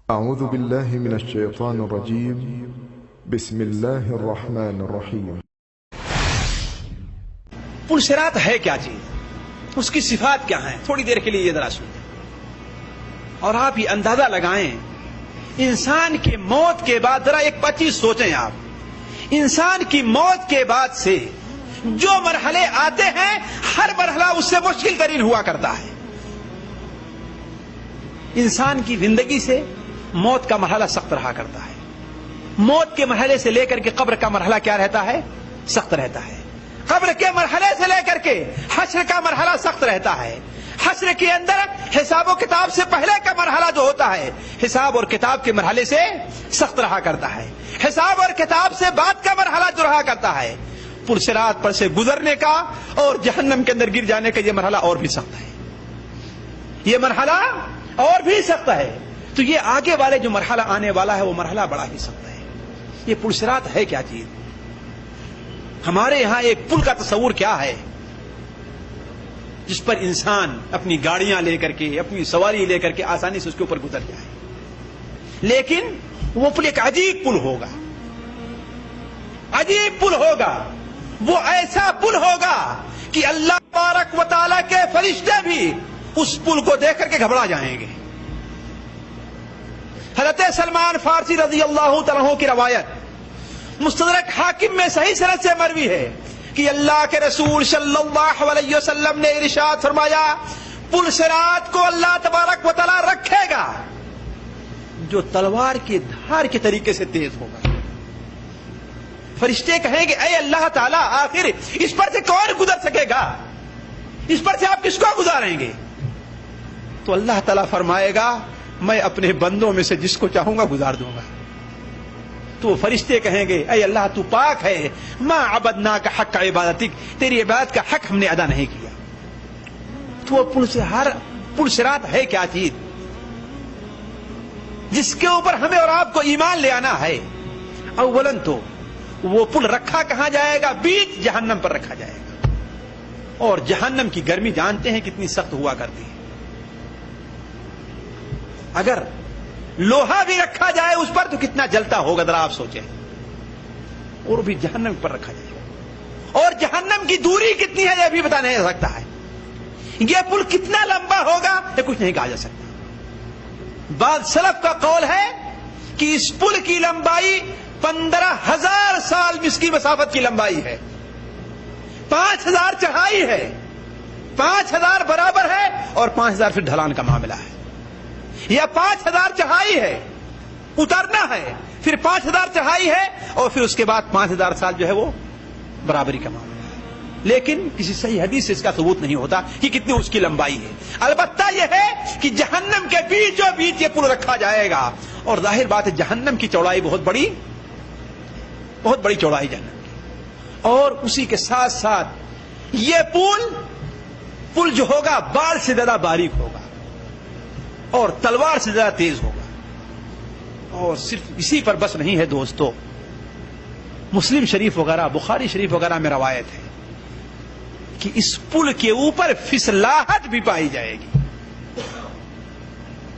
أعوذ بالله من الشيطان الرجيم. بسم الله الرحمن الرحيم. پلسرات ہے کیا چیز، اس کی صفات کیا ہیں، تھوڑی دیر کے لیے یہ ذرا سنیں اور آپ یہ اندازہ لگائیں انسان کی موت کے بعد. ذرا ایک چیز سوچیں آپ، انسان کی موت کے بعد سے جو مرحلے آتے ہیں ہر مرحلہ اس سے مشکل ترین ہوا کرتا ہے. انسان کی زندگی سے موت کا مرحلہ سخت رہا کرتا ہے. موت کے مرحلے سے لے کر کے قبر کا مرحلہ کیا رہتا ہے؟ سخت رہتا ہے. قبر کے مرحلے سے لے کر کے حشر کا مرحلہ سخت رہتا ہے. حشر کے اندر حساب و کتاب سے پہلے کا مرحلہ جو ہوتا ہے حساب اور کتاب کے مرحلے سے سخت رہا کرتا ہے. حساب اور کتاب سے بعد کا مرحلہ جو رہا کرتا ہے پلسرات پر سے گزرنے کا اور جہنم کے اندر گر جانے کا یہ مرحلہ اور بھی سخت ہے. یہ مرحلہ اور بھی سخت ہے. تو یہ آگے والے جو مرحلہ آنے والا ہے وہ مرحلہ بڑا ہی سخت ہے. یہ پلسرات ہے کیا چیز؟ ہمارے یہاں ایک پل کا تصور کیا ہے جس پر انسان اپنی گاڑیاں لے کر کے اپنی سواری لے کر کے آسانی سے اس کے اوپر گزر جائے. لیکن وہ پل ایک عجیب پل ہوگا، عجیب پل ہوگا. وہ ایسا پل ہوگا کہ اللہ تبارک و تعالیٰ کے فرشتے بھی اس پل کو دیکھ کر کے گھبرا جائیں گے. حضرت سلمان فارسی رضی اللہ تعالیٰ عنہ کی روایت مستدرک حاکم میں صحیح سند سے مروی ہے کہ اللہ کے رسول صلی اللہ علیہ وسلم نے ارشاد فرمایا پل صراط کو اللہ تبارک و تعالیٰ رکھے گا جو تلوار کی دھار کے طریقے سے تیز ہوگا. فرشتے کہیں گے اے اللہ تعالیٰ آخر اس پر سے کون گزر سکے گا، اس پر سے آپ کس کو گزاریں گے؟ تو اللہ تعالیٰ فرمائے گا میں اپنے بندوں میں سے جس کو چاہوں گا گزار دوں گا. تو فرشتے کہیں گے اے اللہ تو پاک ہے، ما عبدناک حق عبادتک، تیری عبادت کا حق ہم نے ادا نہیں کیا. تو وہ پل صراط ہے کیا چیز جس کے اوپر ہمیں اور آپ کو ایمان لے آنا ہے؟ اولاً تو وہ پل رکھا کہاں جائے گا؟ بیچ جہنم پر رکھا جائے گا. اور جہنم کی گرمی جانتے ہیں کتنی سخت ہوا کرتی ہے. اگر لوہا بھی رکھا جائے اس پر تو کتنا جلتا ہوگا ذرا آپ سوچیں. اور بھی جہنم پر رکھا جائے اور جہنم کی دوری کتنی ہے یہ بھی بتا نہیں جا سکتا ہے. یہ پل کتنا لمبا ہوگا یہ کچھ نہیں کہا جا سکتا. بعض سلف کا قول ہے کہ اس پل کی لمبائی 15,000 سال اس کی مسافت کی لمبائی ہے. 5,000 چڑھائی ہے، 5,000 برابر ہے اور 5,000 پھر ڈھلان کا معاملہ ہے. یا 5,000 چڑھائی ہے اترنا ہے، پھر 5,000 چڑھائی ہے اور پھر اس کے بعد 5,000 سال جو ہے وہ برابری کا معاملہ ہے. لیکن کسی صحیح حدیث سے اس کا ثبوت نہیں ہوتا کہ کتنی اس کی لمبائی ہے. البتہ یہ ہے کہ جہنم کے بیچوں بیچ یہ پل رکھا جائے گا. اور ظاہر بات ہے جہنم کی چوڑائی بہت بڑی چوڑائی جہنم کی. اور اسی کے ساتھ ساتھ یہ پل جو ہوگا بال سے زیادہ باریک ہوگا اور تلوار سے زیادہ تیز ہوگا. اور صرف اسی پر بس نہیں ہے دوستو، مسلم شریف وغیرہ بخاری شریف وغیرہ میں روایت ہے کہ اس پل کے اوپر پھسلاہٹ بھی پائی جائے گی.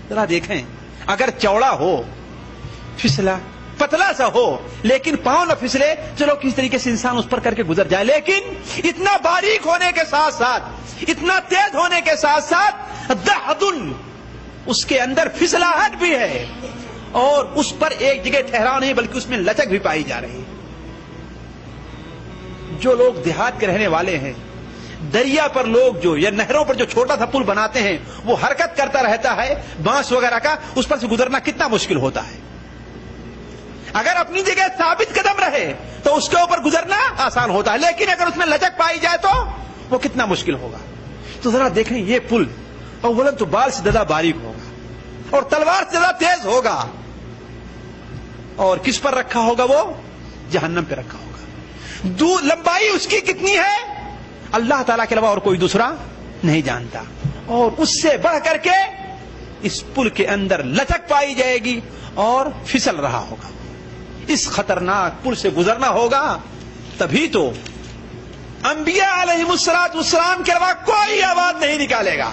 ذرا دیکھیں اگر چوڑا ہو پھسلا پتلا سا ہو لیکن پاؤں نہ پھسلے چلو کس طریقے سے انسان اس پر کر کے گزر جائے. لیکن اتنا باریک ہونے کے ساتھ ساتھ اتنا تیز ہونے کے ساتھ ساتھ دہدن اس کے اندر پھسلاہٹ بھی ہے اور اس پر ایک جگہ ٹھہراؤ نہیں بلکہ اس میں لچک بھی پائی جا رہی ہے. جو لوگ دیہات کے رہنے والے ہیں دریا پر لوگ جو یا نہروں پر جو چھوٹا سا پل بناتے ہیں وہ حرکت کرتا رہتا ہے بانس وغیرہ کا، اس پر سے گزرنا کتنا مشکل ہوتا ہے. اگر اپنی جگہ ثابت قدم رہے تو اس کے اوپر گزرنا آسان ہوتا ہے، لیکن اگر اس میں لچک پائی جائے تو وہ کتنا مشکل ہوگا. تو ذرا دیکھیں یہ پل اولاً تو بال سے زیادہ باریک ہوگا اور تلوار سے زیادہ تیز ہوگا. اور کس پر رکھا ہوگا؟ وہ جہنم پہ رکھا ہوگا. لمبائی اس کی کتنی ہے اللہ تعالیٰ کے علاوہ اور کوئی دوسرا نہیں جانتا. اور اس سے بڑھ کر کے اس پل کے اندر لچک پائی جائے گی اور پھسل رہا ہوگا. اس خطرناک پل سے گزرنا ہوگا. تبھی تو انبیاء علیہم الصلوۃ والسلام کے علاوہ کوئی آواز نہیں نکالے گا.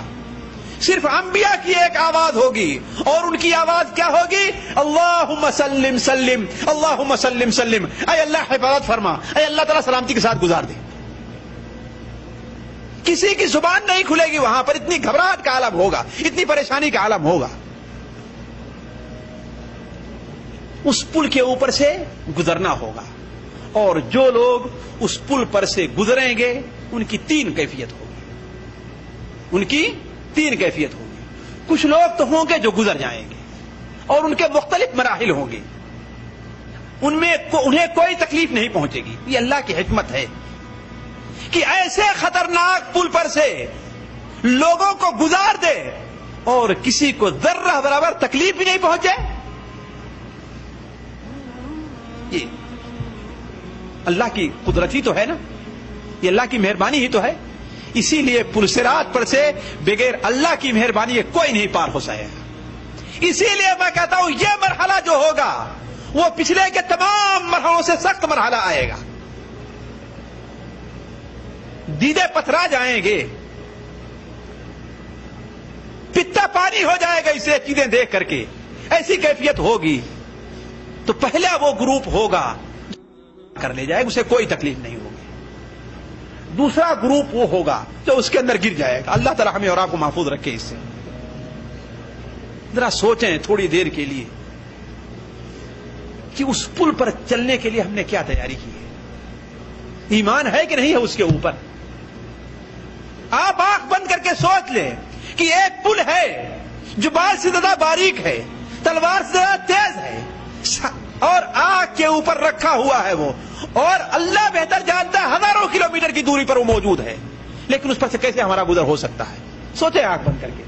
صرف انبیاء کی ایک آواز ہوگی، اور ان کی آواز کیا ہوگی؟ اللہم سلم سلم، اللہم سلم سلم، اے اللہ حفاظت فرما، اے اللہ تعالیٰ سلامتی کے ساتھ گزار دے۔ کسی کی زبان نہیں کھلے گی وہاں پر، اتنی گھبراہٹ کا عالم ہوگا، اتنی پریشانی کا عالم ہوگا۔ اس پل کے اوپر سے گزرنا ہوگا، اور جو لوگ اس پل پر سے گزریں گے ان کی تین کیفیت ہوگی، ان کی تین کیفیت ہوگی۔ کچھ لوگ تو ہوں گے جو گزر جائیں گے، اور ان کے مختلف مراحل ہوں گے، ان میں انہیں کوئی تکلیف نہیں پہنچے گی۔ یہ اللہ کی حکمت ہے کہ ایسے خطرناک پل پر سے لوگوں کو گزار دے اور کسی کو ذرہ برابر تکلیف بھی نہیں پہنچے۔ یہ اللہ کی قدرت ہی تو ہے نا، یہ اللہ کی مہربانی ہی تو ہے۔ اسی لیے پل صراط پر سے بغیر اللہ کی مہربانی کے کوئی نہیں پار ہو سکے گا۔ اسی لیے میں کہتا ہوں یہ مرحلہ جو ہوگا وہ پچھلے کے تمام مرحلوں سے سخت مرحلہ آئے گا۔ دیدے پتھرا جائیں گے، پتا پانی ہو جائے گا اسے چیزیں دیکھ کر کے، ایسی کیفیت ہوگی۔ تو پہلا وہ گروپ ہوگا کر لے جائے گا، اسے کوئی تکلیف نہیں ہوگی۔ دوسرا گروپ وہ ہوگا جو اس کے اندر گر جائے گا۔ اللہ تعالیٰ ہمیں اور آپ کو محفوظ رکھے اس سے۔ ذرا سوچیں تھوڑی دیر کے لیے کہ اس پل پر چلنے کے لیے ہم نے کیا تیاری کی ہے، ایمان ہے کہ نہیں ہے اس کے اوپر۔ آپ آنکھ بند کر کے سوچ لیں کہ ایک پل ہے جو بال سے زیادہ باریک ہے، تلوار سے زیادہ تیز ہے، اور آگ کے اوپر رکھا ہوا ہے وہ، اور اللہ بہتر جانتا ہے ہزاروں کلومیٹر کی دوری پر وہ موجود ہے، لیکن اس پر سے کیسے ہمارا گزر ہو سکتا ہے؟ سوچیں آنکھ بند کر کے،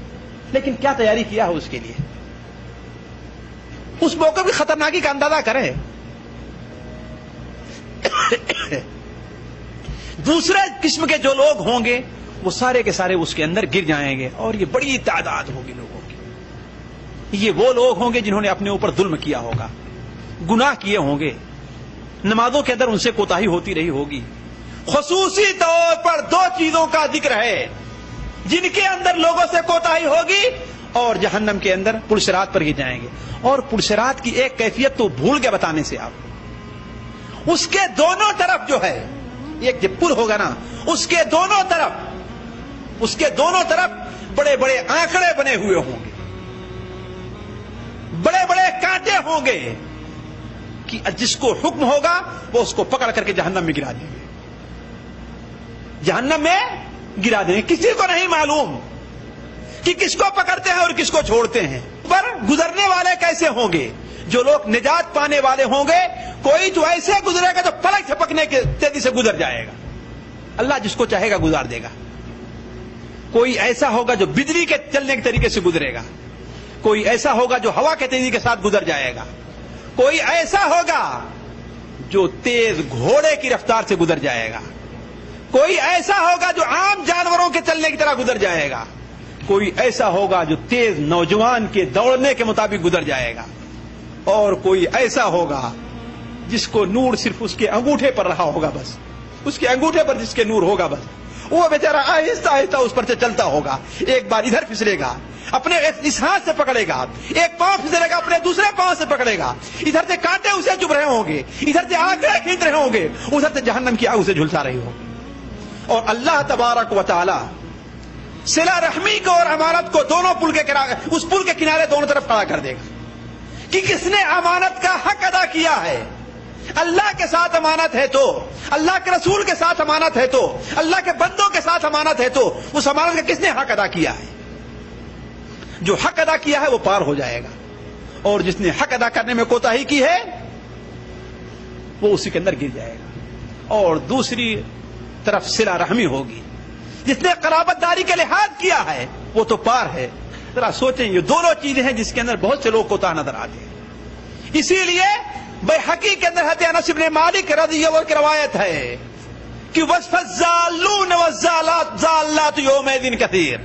لیکن کیا تیاری کیا ہے اس کے لیے؟ اس موقع کی خطرناکی کا اندازہ کریں۔ دوسرے قسم کے جو لوگ ہوں گے وہ سارے کے سارے اس کے اندر گر جائیں گے، اور یہ بڑی تعداد ہوگی لوگوں کی۔ یہ وہ لوگ ہوں گے جنہوں نے اپنے اوپر ظلم کیا ہوگا، گناہ کیے ہوں گے، نمازوں کے اندر ان سے کوتاہی ہوتی رہی ہوگی۔ خصوصی طور پر دو چیزوں کا ذکر ہے جن کے اندر لوگوں سے کوتاہی ہوگی اور جہنم کے اندر پل صراط پر گر جائیں گے۔ اور پل صراط کی ایک کیفیت تو بھول گئے بتانے سے آپ، اس کے دونوں طرف جو ہے، ایک جب پل ہوگا نا، اس کے دونوں طرف بڑے بڑے آنکڑے بنے ہوئے ہوں گے، بڑے بڑے کانٹے ہوں گے کہ جس کو حکم ہوگا وہ اس کو پکڑ کر کے جہنم میں گرا دیں گے، جہنم میں گرا دیں گے۔ کسی کو نہیں معلوم کہ کس کو پکڑتے ہیں اور کس کو چھوڑتے ہیں۔ پر گزرنے والے کیسے ہوں گے؟ جو لوگ نجات پانے والے ہوں گے، کوئی تو ایسے گزرے گا جو پلک جھپکنے کے تیزی سے گزر جائے گا، اللہ جس کو چاہے گا گزار دے گا۔ کوئی ایسا ہوگا جو بجلی کے چلنے کے طریقے سے گزرے گا، کوئی ایسا ہوگا جو ہوا کے تیزی کے ساتھ گزر جائے گا، کوئی ایسا ہوگا جو تیز گھوڑے کی رفتار سے گزر جائے گا، کوئی ایسا ہوگا جو عام جانوروں کے چلنے کی طرح گزر جائے گا، کوئی ایسا ہوگا جو تیز نوجوان کے دوڑنے کے مطابق گزر جائے گا، اور کوئی ایسا ہوگا جس کو نور صرف اس کے انگوٹھے پر رہا ہوگا، بس اس کے انگوٹھے پر جس کے نور ہوگا، بس وہ بیچارہ آہستہ آہستہ اس پر سے چلتا ہوگا۔ ایک بار ادھر پھسلے گا، اپنے اس ہاتھ سے پکڑے گا، ایک پاؤں پھسلے گا، اپنے دوسرے پاؤں سے پکڑے گا، ادھر سے کانٹے اسے چبھ رہے ہوں گے، ادھر سے آنکڑے کھینچ رہے ہوں گے، ادھر سے جہنم کی آگ اسے جھلسا رہی ہوگی۔ اور اللہ تبارک و تعالی صلہ رحمی کو اور امانت کو دونوں اس پل کے کنارے دونوں طرف کھڑا کر دے گا کہ کس نے امانت کا حق ادا کیا ہے۔ اللہ کے ساتھ امانت ہے تو، اللہ کے رسول کے ساتھ امانت ہے تو، اللہ کے بندوں کے ساتھ امانت ہے تو، اس امانت کا کس نے حق ادا کیا ہے؟ جو حق ادا کیا ہے وہ پار ہو جائے گا، اور جس نے حق ادا کرنے میں کوتاہی کی ہے وہ اسی کے اندر گر جائے گا۔ اور دوسری طرف صلہ رحمی ہوگی، جس نے قرابت داری کا لحاظ کیا ہے وہ تو پار ہے۔ ذرا سوچیں، یہ دونوں چیزیں ہیں جس کے اندر بہت سے لوگ کوتاہ نظر آتے ہیں۔ اسی لیے بیہقی کے اندر حضرت انس بن مالک رضی اللہ عنہ کی روایت ہے کہ وصف الضالون والضالات یومئذ کثیر،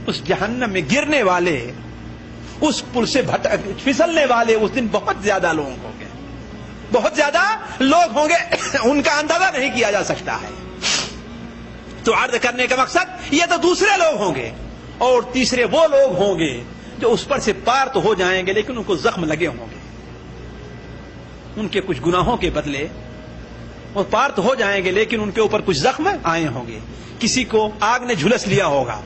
اس جہنم میں گرنے والے، اس پل سے پھسلنے والے اس دن بہت زیادہ لوگ ہوں گے، بہت زیادہ لوگ ہوں گے، ان کا اندازہ نہیں کیا جا سکتا ہے۔ تو عرض کرنے کا مقصد یہ تو دوسرے لوگ ہوں گے، اور تیسرے وہ لوگ ہوں گے جو اس پر سے پار تو ہو جائیں گے لیکن ان کو زخم لگے ہوں گے، ان کے کچھ گناہوں کے بدلے وہ پار تو ہو جائیں گے لیکن ان کے اوپر کچھ زخم آئے ہوں گے. کسی کو آگ نے جھلس لیا ہوگا،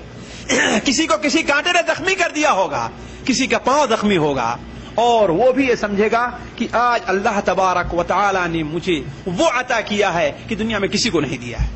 کسی کو کسی کانٹے نے زخمی کر دیا ہوگا، کسی کا پاؤں زخمی ہوگا، اور وہ بھی یہ سمجھے گا کہ آج اللہ تبارک و تعالی نے مجھے وہ عطا کیا ہے کہ دنیا میں کسی کو نہیں دیا ہے.